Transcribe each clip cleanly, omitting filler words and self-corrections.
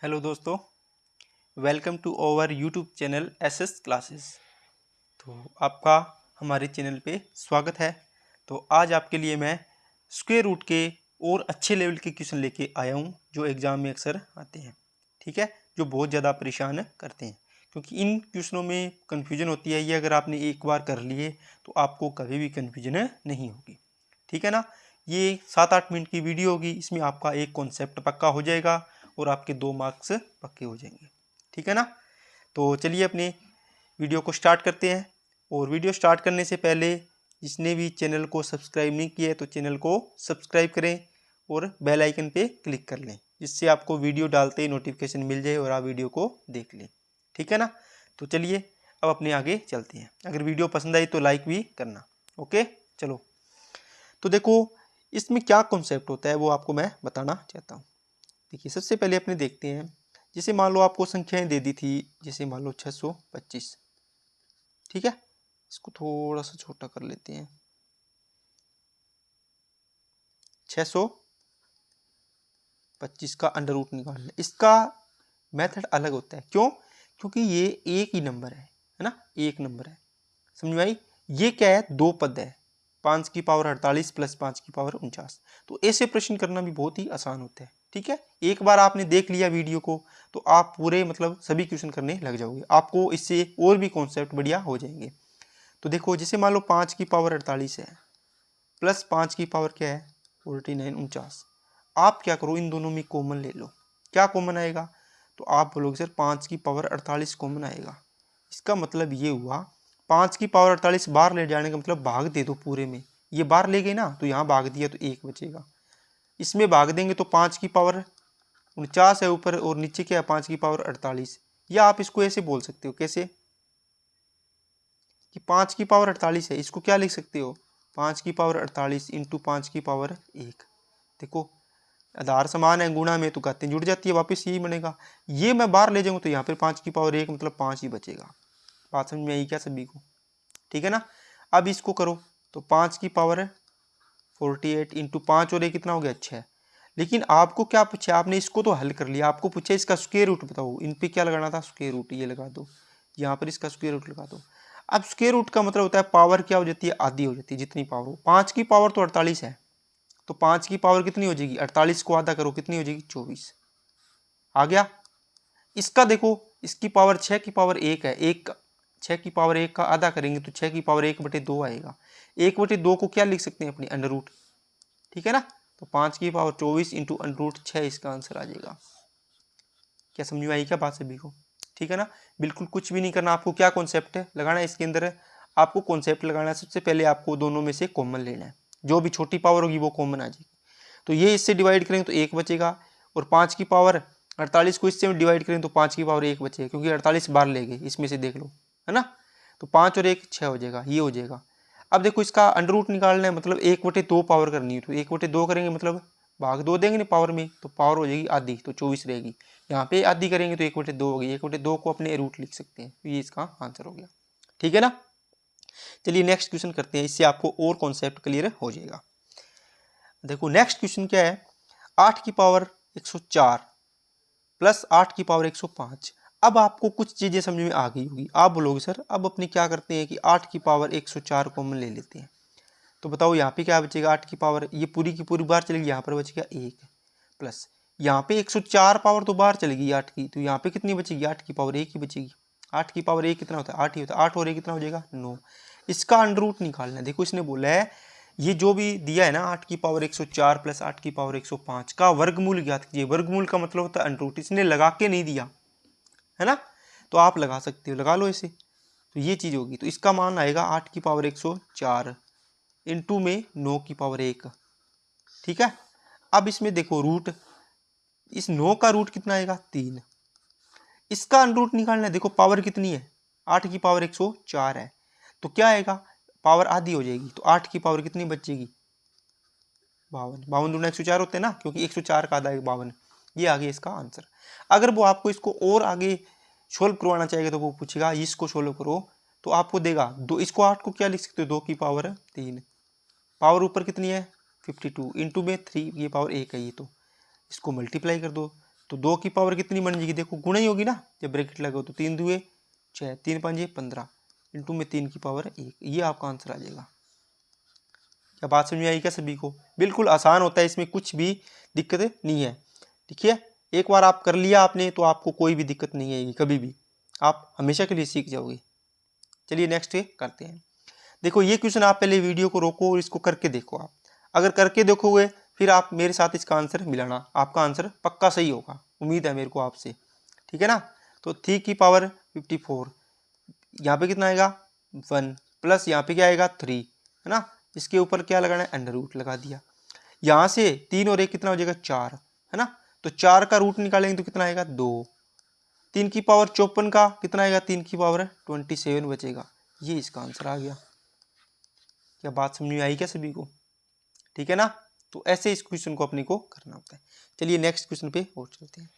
Hello दोस्तों, welcome to our YouTube channel SS classes. तो आपका हमारे चैनल पे स्वागत है। तो आज आपके लिए मैं स्क्वायर रूट के और अच्छे लेवल के क्वेश्चन लेके आया हूँ जो एग्ज़ाम में अक्सर आते हैं। ठीक है, जो बहुत ज़्यादा परेशान करते हैं, क्योंकि इन क्वेश्चनों में कन्फ्यूजन होती है। ये अगर आपने एक बार कर लिए तो आपको कभी भी कन्फ्यूजन नहीं होगी। ठीक है ना। ये 7-8 मिनट की वीडियो होगी, इसमें आपका एक कॉन्सेप्ट पक्का हो जाएगा और आपके 2 मार्क्स पक्के हो जाएंगे। ठीक है ना। तो चलिए अपने वीडियो को स्टार्ट करते हैं। और वीडियो स्टार्ट करने से पहले जिसने भी चैनल को सब्सक्राइब नहीं किया है तो चैनल को सब्सक्राइब करें और बेल आइकन पे क्लिक कर लें, जिससे आपको वीडियो डालते ही नोटिफिकेशन मिल जाए और आप वीडियो को देख लें। ठीक है ना। तो चलिए अब अपने आगे चलते हैं। अगर वीडियो पसंद आई तो लाइक भी करना। ओके, चलो। तो देखो इसमें क्या कॉन्सेप्ट होता है वो आपको मैं बताना चाहता हूँ। देखिए सबसे पहले अपने देखते हैं, जैसे मान लो आपको संख्याएं दे दी थी, जैसे मान लो 625। ठीक है, इसको थोड़ा सा छोटा कर लेते हैं। 625 का अंडर रूट निकालना, इसका मेथड अलग होता है। क्यों? क्योंकि ये एक ही नंबर है ना, एक नंबर है। समझ में आई? ये क्या है, दो पद है, 5 की पावर 48 प्लस 5 की पावर 49। तो ऐसे प्रश्न करना भी बहुत ही आसान होता है। ठीक है, एक बार आपने देख लिया वीडियो को तो आप पूरे मतलब सभी क्वेश्चन करने लग जाओगे, आपको इससे और भी कॉन्सेप्ट बढ़िया हो जाएंगे। तो देखो जैसे मान लो 5 की पावर 48 है प्लस 5 की पावर क्या है 49 49। आप क्या करो, इन दोनों में कॉमन ले लो। क्या कॉमन आएगा? तो आप बोलोगे सर 5 की पावर 48 कॉमन आएगा। इसका मतलब ये हुआ 5 की पावर 48 बाहर ले जाने का मतलब भाग दे दो पूरे में। ये बाहर ले गए ना तो यहाँ भाग दिया तो एक बचेगा। इसमें भाग देंगे तो 5 की पावर 49 है ऊपर और नीचे क्या है 5 की पावर 48। या आप इसको ऐसे बोल सकते हो, कैसे कि 5 की पावर 48 है, इसको क्या लिख सकते हो 5 की पावर 48 इंटू 5 की पावर 1। देखो आधार समान है, गुणा में तो घातें जुड़ जाती है, वापस यही बनेगा। ये मैं बाहर ले जाऊंगा तो यहाँ पर 5 की पावर 1 मतलब 5 ही बचेगा। बात समझ में आई क्या सभी को? ठीक है ना। अब इसको करो तो 5 की पावर 48 इंटू 5 और ये कितना हो गया 6। लेकिन आपको क्या पूछा, आपने इसको तो हल कर लिया, आपको पूछा इसका स्क्वायर रूट बताओ। इन पे क्या लगाना था, स्क्वायर रूट। ये लगा दो, यहाँ पर इसका स्क्वायर रूट लगा दो। अब स्क्वायर रूट का मतलब होता है पावर क्या हो जाती है, आधी हो जाती है, जितनी पावर हो। 5 की पावर तो 48 है, तो 5 की पावर कितनी हो जाएगी, 48 को आधा करो कितनी हो जाएगी 24। आ गया। इसका देखो, इसकी पावर 6 की पावर 1 है, 6 की पावर 1 का आधा करेंगे तो 6 की पावर 1/2 आएगा। 1/2 को क्या लिख सकते हैं अपनी, अंडर रूट। ठीक है ना। तो 5 की पावर 24 इंटू अंडर रूट 6 इसका आंसर आ जाएगा। क्या समझ में आई क्या बात सभी को? ठीक है ना। बिल्कुल कुछ भी नहीं करना, आपको क्या कॉन्सेप्ट है लगाना है इसके अंदर, आपको कॉन्सेप्ट लगाना है। सबसे पहले आपको दोनों में से कॉमन लेना है, जो भी छोटी पावर होगी वो कॉमन आ जाएगी। तो ये इससे डिवाइड करेंगे तो 1 बचेगा, और 5 की पावर 48 को इससे डिवाइड करें तो 5 की पावर 1 बचेगा, क्योंकि 48 बार ले गए, इसमें से देख लो, है ना। तो 5 और 1 6 हो जाएगा, ये हो जाएगा। अब देखो इसका अंडर रूट निकालना है, मतलब 1/2 पावर करनी है, तो 1/2 करेंगे मतलब भाग 2 देंगे ना पावर में, तो पावर हो जाएगी आधी, तो 24 रहेगी। यहाँ पे आधी करेंगे तो 1/2 होगी, 1/2 को अपने रूट लिख सकते हैं, तो ये इसका आंसर हो गया। ठीक है ना। चलिए नेक्स्ट क्वेश्चन करते हैं, इससे आपको और कॉन्सेप्ट क्लियर हो जाएगा। देखो नेक्स्ट क्वेश्चन क्या है, 8 की पावर 104 प्लस 8 की पावर 105। अब आपको कुछ चीजें समझ में आ गई होगी, आप बोलोगे सर अब अपने क्या करते हैं कि 8 की पावर 104 कॉमन ले लेते हैं। तो बताओ यहाँ पे क्या बचेगा, 8 की पावर ये पूरी की पूरी बाहर चलेगी, यहाँ पर बचेगा 1 प्लस यहाँ पे 104 पावर तो बाहर चलेगी 8 की, तो यहाँ पे कितनी बचेगी 8 की पावर 1 ही बचेगी। 8 की पावर 1 कितना होता है 8 ही होता है, 8 और 1 कितना हो जाएगा 9। इसका अंडर रूट निकालना है। देखो इसने बोला है ये जो भी दिया है ना 8 की पावर 104 प्लस 8 की पावर 105 का वर्गमूल ज्ञात कीजिए। वर्गमूल का मतलब होता है अंडर रूट, इसने लगा के नहीं दिया है ना, तो आप लगा सकते हो, लगा लो इसे, तो ये चीज होगी। तो इसका मान आएगा 8 की पावर 104 इंटू में 9 की पावर 1। ठीक है। अब इसमें देखो रूट, इस 9 का रूट कितना आएगा 3। इसका अंडर रूट निकालना है। देखो पावर कितनी है 8 की पावर 104 है, तो क्या आएगा पावर आधी हो जाएगी, तो 8 की पावर कितनी बचेगी 52। 52 दूना 104 होते हैं ना, क्योंकि 104 का आधा है 52। ये आ गया इसका आंसर। अगर वो आपको इसको और आगे सोल्व करवाना चाहेगा तो वो पूछेगा इसको सोल्व करो, तो आपको देगा दो, इसको 8 को क्या लिख सकते हो 2 की पावर 3, पावर ऊपर कितनी है 52 इंटू में 3 ये पावर 1 है, ये तो इसको मल्टीप्लाई कर दो तो 2 की पावर कितनी बन जाएगी, देखो गुणा ही होगी ना जब ब्रैकेट लगाओ, तो 3 दुए 6, 3 पंजे 15 इंटू में 3 की पावर 1, ये आपका आंसर आ जाएगा। क्या बात समझ में आई क्या सभी को? बिल्कुल आसान होता है, इसमें कुछ भी दिक्कत नहीं है। ठीक है, एक बार आप कर लिया आपने तो आपको कोई भी दिक्कत नहीं आएगी कभी भी, आप हमेशा के लिए सीख जाओगे। चलिए नेक्स्ट करते हैं। देखो ये क्वेश्चन आप पहले वीडियो को रोको और इसको करके देखो। आप अगर करके देखोगे फिर आप मेरे साथ इसका आंसर मिलाना, आपका आंसर पक्का सही होगा, उम्मीद है मेरे को आपसे। ठीक है ना, तो 3 की पावर 54, यहाँ पे कितना आएगा 1, प्लस यहाँ पे क्या आएगा 3, है ना, इसके ऊपर क्या लगाना है अंडर रूट लगा दिया। यहाँ से 3 और 1 कितना हो जाएगा 4, है ना, तो 4 का रूट निकालेंगे तो कितना आएगा 2, 3 की पावर 54 का कितना आएगा 3 की पावर 27 बचेगा, ये इसका आंसर आ गया। क्या बात समझ में आई क्या सभी को? ठीक है ना, तो ऐसे इस क्वेश्चन को अपने को करना होता है। चलिए नेक्स्ट क्वेश्चन पे और चलते हैं।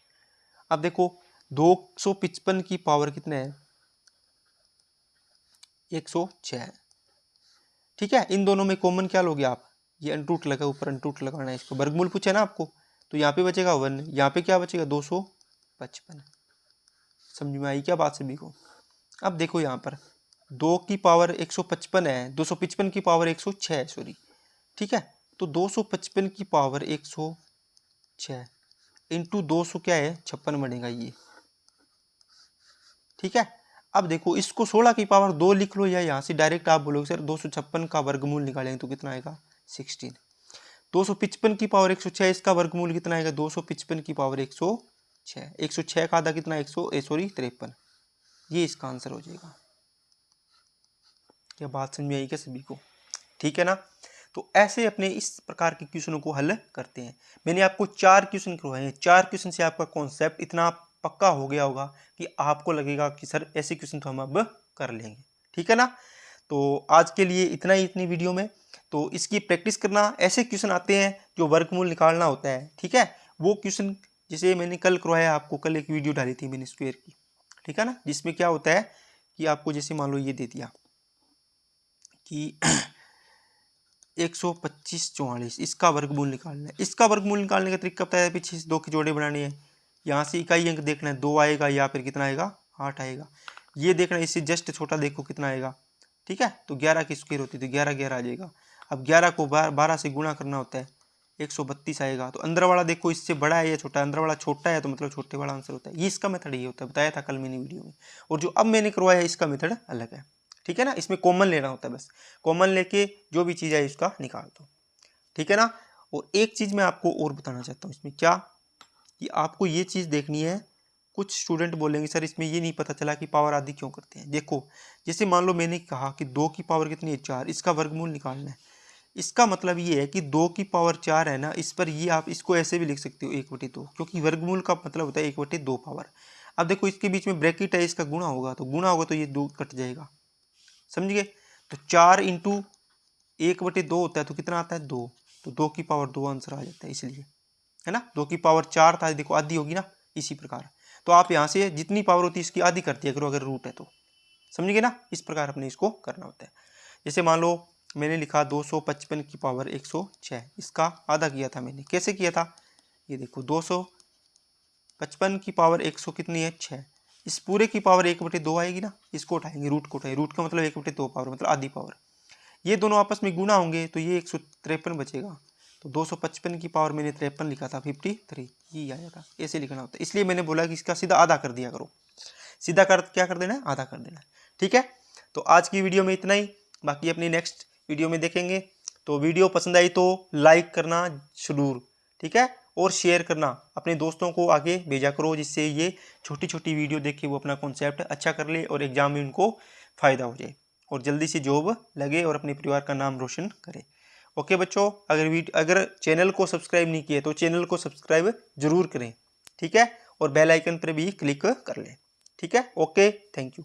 अब देखो 255 की पावर कितना है 106, ठीक है, इन दोनों में कॉमन क्या लोगे आप, ये अंटूट लगा, ऊपर अंटूट लगाना है, इसको वर्गमूल पूछा है ना आपको, तो यहाँ पे बचेगा 1, यहाँ पे क्या बचेगा 255। समझ में आई क्या बात सभी को? अब देखो यहाँ पर 2 की पावर 155 है, 255 की पावर 106 है, सॉरी, ठीक है, तो 255 की पावर 106 इंटू 200 क्या है 56 बनेगा ये। ठीक है, अब देखो इसको 16 की पावर 2 लिख लो, या यहाँ से डायरेक्ट आप बोलोगे सर 256 का वर्गमूल निकालेंगे तो कितना आएगा 16। 255 की पावर 106, इसका वर्गमूल कितना आएगा 255 की पावर 106, 106 का आधा कितना 53, ये इसका आंसर हो जाएगा। क्या बात समझ में आई क्या सभी को? ठीक है ना, तो ऐसे अपने इस प्रकार के क्वेश्चनों को हल करते हैं। मैंने आपको 4 क्वेश्चन करवाए हैं, 4 क्वेश्चन से आपका कॉन्सेप्ट इतना पक्का हो गया होगा कि आपको लगेगा कि सर ऐसे क्वेश्चन तो हम अब कर लेंगे। ठीक है ना, तो आज के लिए इतना ही इतनी वीडियो में। तो इसकी प्रैक्टिस करना, ऐसे क्वेश्चन आते हैं जो वर्गमूल निकालना होता है, ठीक है, वो क्वेश्चन जैसे मैंने कल करवाया आपको, कल एक वीडियो डाली थी मैंने स्क्वायर की, ठीक है ना, जिसमें क्या होता है कि आपको जैसे मान लो ये दे दिया कि 125 44, इसका वर्गमूल निकालना है। इसका वर्गमूल निकालने का तरीका पता है, पीछे से 2 के जोड़े बनाने हैं, यहाँ से इकाई अंक देखना है 2 आएगा या फिर कितना आएगा 8 आएगा, ये देखना है, इससे जस्ट छोटा देखो कितना आएगा। ठीक है, तो 11 की स्क्वायर होती है तो 11 11 आ जाएगा। अब 11 को 12 से गुणा करना होता है, 132 आएगा। तो अंदर वाला देखो इससे बड़ा है या छोटा, अंदर वाला छोटा है तो मतलब छोटे वाला आंसर होता है। ये इसका मेथड ये होता है, बताया था कल मैंने वीडियो में, और जो अब मैंने करवाया है इसका मेथड अलग है। ठीक है ना, इसमें कॉमन लेना होता है, बस कॉमन लेके जो भी चीज़ है इसका निकाल दो। ठीक है ना, और एक चीज़ मैं आपको और बताना चाहता हूँ इसमें, क्या कि आपको ये चीज़ देखनी है। कुछ स्टूडेंट बोलेंगे सर इसमें ये नहीं पता चला कि पावर आदि क्यों करते हैं। देखो जैसे मान लो मैंने कहा कि 2 की पावर कितनी है 4, इसका वर्गमूल निकालना है। इसका मतलब ये है कि 2 की पावर 4 है ना, इस पर ये आप इसको ऐसे भी लिख सकते हो 1/2, क्योंकि वर्गमूल का मतलब होता है 1/2 पावर। अब देखो इसके बीच में ब्रैकेट है, इसका गुणा होगा तो गुणा होगा तो ये 2 कट जाएगा, समझ गए। तो 4 इंटू 1/2 होता है तो कितना आता है 2, तो 2 की पावर 2 आंसर आ जाता है, इसलिए, है ना। 2 की पावर 4 था, देखो आधी होगी ना, इसी प्रकार। तो आप यहाँ से जितनी पावर होती है इसकी आधी कर दिया करो अगर रूट है तो, समझ गए ना। इस प्रकार अपने इसको करना होता है। जैसे मान लो मैंने लिखा 255 की पावर 106, इसका आधा किया था मैंने, कैसे किया था, ये देखो 255 की पावर 100 कितनी है 6, इस पूरे की पावर 1/2 आएगी ना, इसको उठाएंगे, रूट को उठाएंगे, रूट का मतलब 1/2 पावर मतलब आधी पावर, ये दोनों आपस में गुणा होंगे तो ये 153 बचेगा। तो 255 की पावर मैंने 53 लिखा था 53, ये आया था, ऐसे लिखना होता है। इसलिए मैंने बोला कि इसका सीधा आधा कर दिया करो, सीधा कर क्या कर देना है आधा कर देना है। ठीक है, तो आज की वीडियो में इतना ही, बाकी अपनी नेक्स्ट वीडियो में देखेंगे। तो वीडियो पसंद आई तो लाइक करना जरूर, ठीक है, और शेयर करना, अपने दोस्तों को आगे भेजा करो, जिससे ये छोटी छोटी वीडियो देख के वो अपना कॉन्सेप्ट अच्छा कर ले और एग्जाम में उनको फ़ायदा हो जाए और जल्दी से जॉब लगे और अपने परिवार का नाम रोशन करे। ओके बच्चों, अगर चैनल को सब्सक्राइब नहीं किए तो चैनल को सब्सक्राइब जरूर करें, ठीक है, और बेल आइकन पर भी क्लिक कर लें। ठीक है, ओके, थैंक यू।